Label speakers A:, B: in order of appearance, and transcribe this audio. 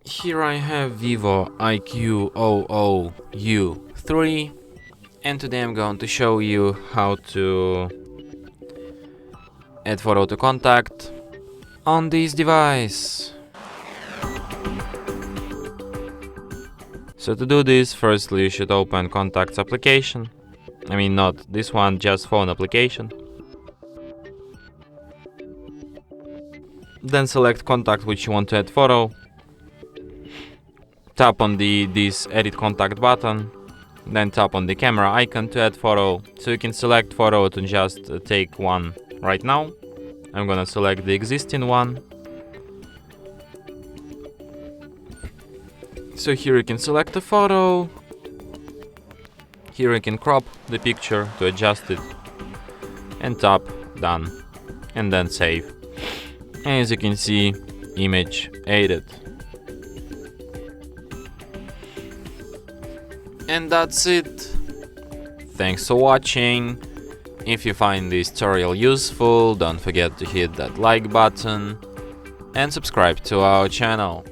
A: Here I have VIVO IQOO U3, and today I'm going to show you how to add photo to contact on this device. So to do this, firstly you should open Contacts application. I mean not this one, just phone application. Then select contact which you want to add photo. Tap on this edit contact button, then tap on the camera icon to add photo. So you can select photo to just take one right now. I'm gonna select the existing one. So here you can select a photo. Here you can crop the picture to adjust it and tap done and then save. And as you can see, image added. And that's it. Thanks for watching. If you find this tutorial useful, don't forget to hit that like button and subscribe to our channel.